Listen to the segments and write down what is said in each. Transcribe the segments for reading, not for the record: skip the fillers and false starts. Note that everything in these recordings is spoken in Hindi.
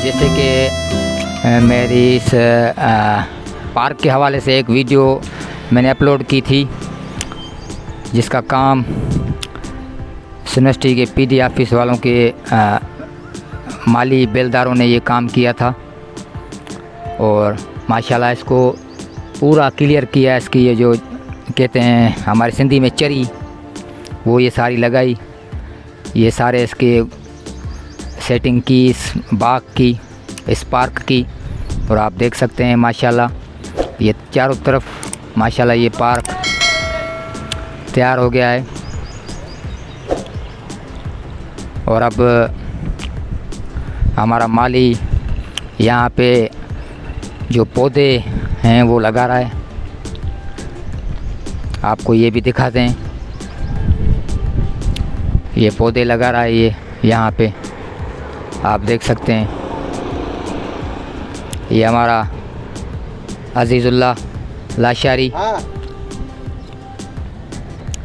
जैसे कि मेरी इस पार्क के हवाले से एक वीडियो मैंने अपलोड की थी, जिसका काम यूनिवर्सिटी के पीडी ऑफिस वालों के माली बेलदारों ने ये काम किया था और माशाल्लाह इसको पूरा क्लियर किया। इसकी ये जो कहते हैं हमारे सिंधी में चरी, वो ये सारी लगाई, ये सारे इसके सेटिंग की, इस बाग की, इस पार्क की। और आप देख सकते हैं माशाल्लाह ये चारों तरफ माशाल्लाह ये पार्क तैयार हो गया है। और अब हमारा माली यहाँ पे जो पौधे हैं वो लगा रहा है, आपको ये भी दिखा दें, ये पौधे लगा रहा है ये यहाँ पे आप देख सकते हैं। ये हमारा अजीज़ुल्लाह लाशारी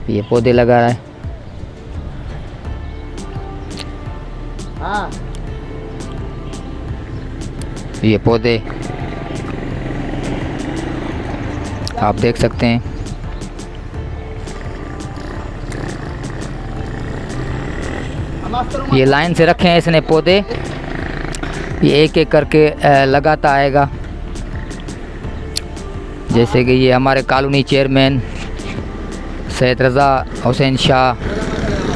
ये पौधे लगा रहा है। ये पौधे आप देख सकते हैं। ये लाइन से रखे हैं इसने पौधे, ये एक एक करके लगाता आएगा। जैसे कि ये हमारे कॉलोनी चेयरमैन सैयद रज़ा हुसैन शाह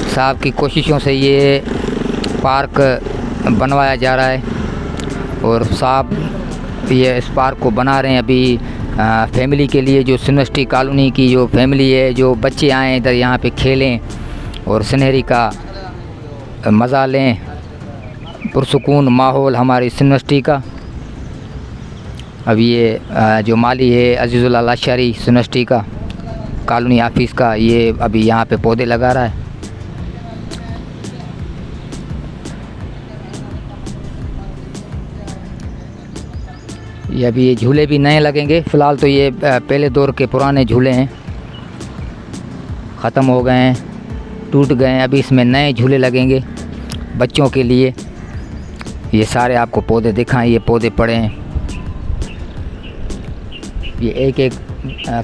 साहब की कोशिशों से ये पार्क बनवाया जा रहा है और साहब ये इस पार्क को बना रहे हैं अभी फैमिली के लिए, जो यूनिवर्सिटी कॉलोनी की जो फैमिली है, जो बच्चे आएँ इधर यहाँ पे खेलें और सुनहरी का मज़ा लें, पुरसुकून माहौल हमारी यूनिवर्सिटी का। अब ये जो माली है अजीज़ुल्लाह लाशारी यूनिवर्सिटी का कॉलोनी ऑफिस का, ये अभी यहाँ पे पौधे लगा रहा है। ये अभी ये झूले भी नए लगेंगे, फ़िलहाल तो ये पहले दौर के पुराने झूले हैं, ख़त्म हो गए हैं, टूट गए हैं। अभी इसमें नए झूले लगेंगे बच्चों के लिए। ये सारे आपको पौधे दिखाएं, ये पौधे पड़े हैं, ये एक एक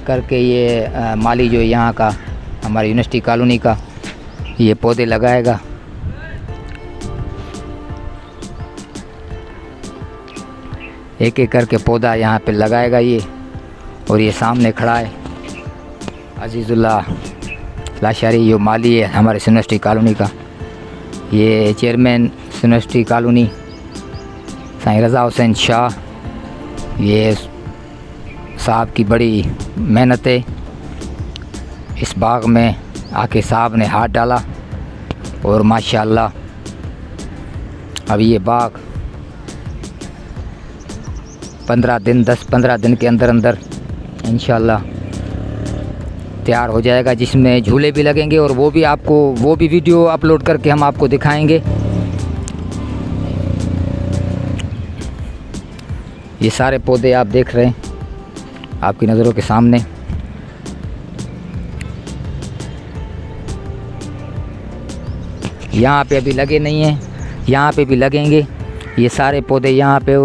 करके ये माली जो यहाँ का हमारी यूनिवर्सिटी कॉलोनी का ये पौधे लगाएगा। एक एक करके पौधा यहाँ पे लगाएगा ये। और ये सामने खड़ा है अजीज़ुल्लाह लाशारी, जो माली है हमारे यूनिवर्सिटी कॉलोनी का, ये चेयरमैन यूनिवर्सिटी कॉलोनी साईं रज़ा हुसैन शाह। ये साहब की बड़ी मेहनत है, इस बाग में आके साहब ने हाथ डाला और माशाअल्लाह अब ये बाग 10-15 दिन के अंदर अंदर इंशाअल्लाह तैयार हो जाएगा, जिसमें झूले भी लगेंगे और वो भी वीडियो अपलोड करके हम आपको दिखाएंगे। ये सारे पौधे आप देख रहे हैं आपकी नज़रों के सामने। यहाँ पे अभी लगे नहीं हैं, यहाँ पे भी लगेंगे। ये सारे पौधे यहाँ पे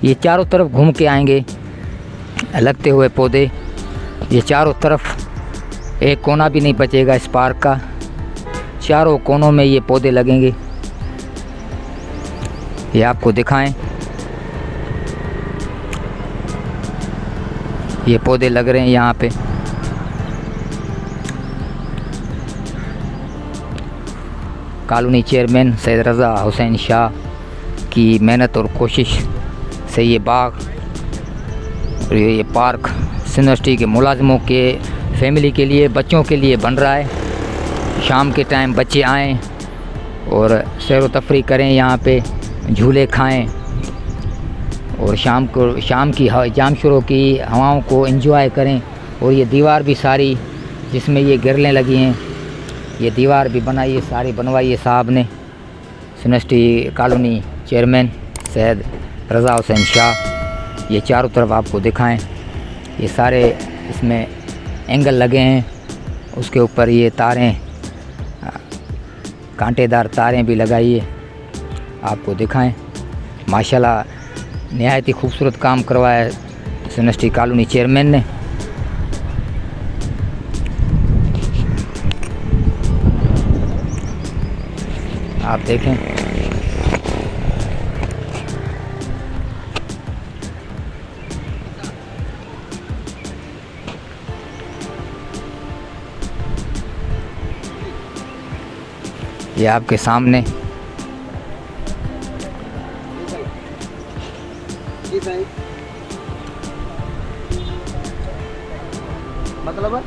ये चारों तरफ घूम के आएंगे लगते हुए पौधे। ये चारों तरफ एक कोना भी नहीं बचेगा इस पार्क का, चारों कोनों में ये पौधे लगेंगे। ये आपको दिखाएं, ये पौधे लग रहे हैं यहाँ पे। कॉलोनी चेयरमैन सैयद रज़ा हुसैन शाह की मेहनत और कोशिश से ये बाग और ये पार्क यूनिवर्सिटी के मुलाजिमों के फैमिली के लिए, बच्चों के लिए बन रहा है। शाम के टाइम बच्चे आएँ और सैर व तफरी करें, यहाँ पे झूले खाएं और शाम की जाम शुरू की हवाओं को एंजॉय करें। और ये दीवार भी सारी जिसमें ये गिरलें लगी हैं, ये दीवार भी बनाई है, सारी बनवाई है साहब ने, यूनिवर्सिटी कॉलोनी चेयरमैन सैयद रज़ा हुसैन शाह। ये चारों तरफ आपको दिखाएं, ये सारे इसमें एंगल लगे हैं, उसके ऊपर ये तारें, कांटेदार तारें भी लगाई है, आपको दिखाएं। माशाल्लाह नहायत ही खूबसूरत काम करवाया है यूनिवर्सिटी कॉलोनी चेयरमैन ने। आप देखें, ये आपके सामने मतलब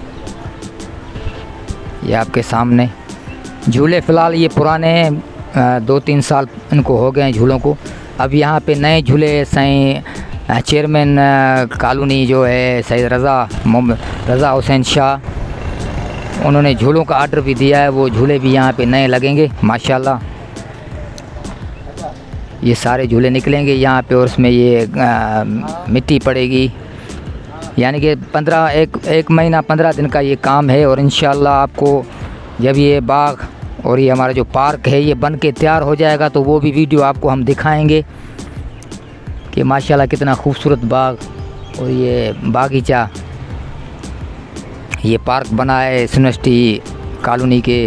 ये आपके सामने झूले फ़िलहाल ये पुराने हैं, 2-3 साल इनको हो गए हैं झूलों को। अब यहाँ पे नए झूले सही चेयरमैन कॉलोनी जो है सैयद रज़ा हुसैन शाह, उन्होंने झूलों का आर्डर भी दिया है, वो झूले भी यहाँ पे नए लगेंगे माशाल्लाह। ये सारे झूले निकलेंगे यहाँ पे और उसमें ये मिट्टी पड़ेगी, यानी कि एक महीना 15 दिन का ये काम है। और इंशाल्लाह आपको जब ये बाग और ये हमारा जो पार्क है ये बन के तैयार हो जाएगा तो वो भी वीडियो आपको हम दिखाएंगे कि माशाल्लाह कितना खूबसूरत बाग और ये बागीचा, ये पार्क बना है यूनिवर्सिटी कॉलोनी के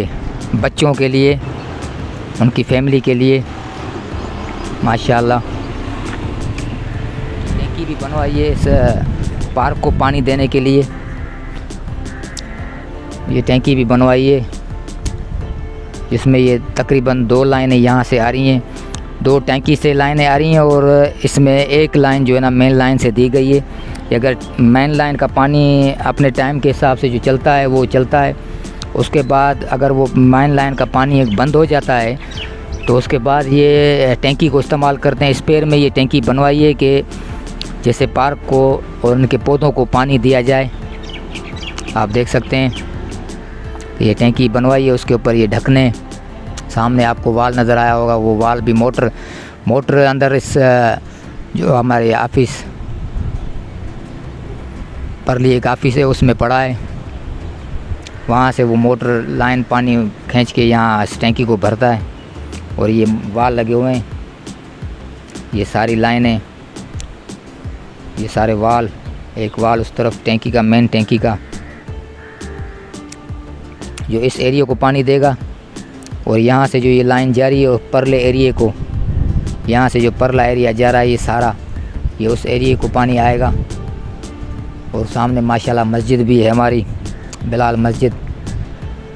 बच्चों के लिए, उनकी फैमिली के लिए माशाल्लाह। टैंकी भी बनवाई है इस पार्क को पानी देने के लिए, ये टैंकी भी बनवाई है जिसमें ये तकरीबन 2 लाइनें यहाँ से आ रही हैं, 2 टैंकी से लाइनें आ रही हैं और इसमें एक लाइन जो है ना मेन लाइन से दी गई है कि अगर मेन लाइन का पानी अपने टाइम के हिसाब से जो चलता है वो चलता है, उसके बाद अगर वो मेन लाइन का पानी बंद हो जाता है तो उसके बाद ये टैंकी को इस्तेमाल करते हैं। स्पेयर में ये टैंकी बनवाई है कि जैसे पार्क को और उनके पौधों को पानी दिया जाए। आप देख सकते हैं ये टैंकी बनवाई है, उसके ऊपर ये ढकने, सामने आपको वाल नज़र आया होगा, वो वाल भी मोटर अंदर इस जो हमारे ऑफिस पर लिए एक ऑफिस है उसमें पड़ा है, वहाँ से वो मोटर लाइन पानी खींच के यहाँ इस टैंकी को भरता है। और ये वाल लगे हुए हैं, ये सारी लाइनें, ये सारे वाल, एक वाल उस तरफ टैंकी का, मेन टैंकी का जो इस एरिया को पानी देगा। और यहाँ से जो ये लाइन जा रही है और परले एरिया को, यहाँ से जो परला एरिया जा रहा है ये सारा, ये उस एरिया को पानी आएगा। और सामने माशाल्लाह मस्जिद भी है हमारी, बिलाल मस्जिद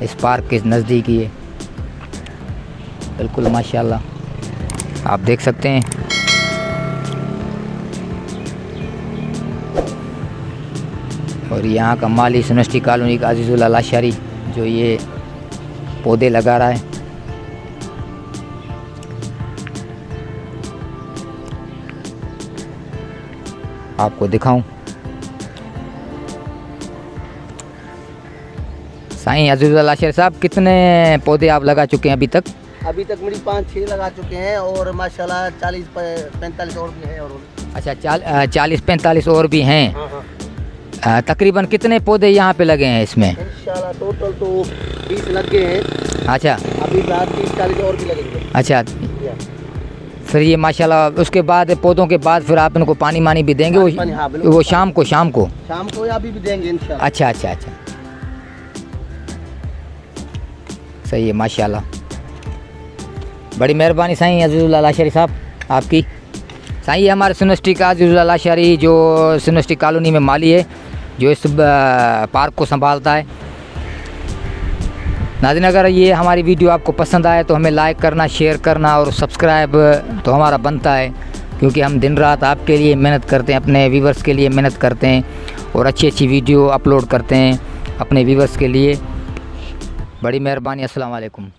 इस पार्क के नज़दीक ही है बिल्कुल माशाल्लाह, आप देख सकते हैं। और यहाँ का माली यूनिवर्सिटी कॉलोनी का अजीज़ुल लाशारी जो ये पौधे लगा रहा है, आपको दिखाऊं। साईं अजीजुल्लाह लाशरी साहब, कितने पौधे आप लगा चुके हैं अभी तक? अभी तक मेरी 5-6 लगा चुके हैं और माशाल्लाह 40-45 और भी हैं। और अच्छा, 40-45 और भी हैं। हाँ हाँ, तकरीबन कितने पौधे यहाँ पे लगे हैं इसमें? इंशाल्लाह टोटल तो 20 लग गए हैं। अच्छा, अभी 30-40 और भी लगेंगे। अच्छा, फिर ये माशाल्लाह उसके बाद पौधों के बाद फिर आप इनको पानी मानी भी देंगे? पानी, हाँ, बिल्कुल। वो शाम को या अभी भी देंगे इंशाल्लाह। अच्छा, सही है माशाल्लाह। बड़ी मेहरबानी साईं अजीजुल्लाह लाशरी साहब आपकी। साईं ये हमारे यूनिवर्सिटी का अजीजुल्लाह लाशरी जो यूनिवर्सिटी कॉलोनी में माली है, जो इस पार्क को संभालता है। नाज़रीन, अगर ये हमारी वीडियो आपको पसंद आए तो हमें लाइक करना, शेयर करना और सब्सक्राइब तो हमारा बनता है, क्योंकि हम दिन रात आपके लिए मेहनत करते हैं, अपने व्यूवर्स के लिए मेहनत करते हैं और अच्छी वीडियो अपलोड करते हैं अपने व्यूवर्स के लिए। बड़ी मेहरबानी। अस्सलाम वालेकुम।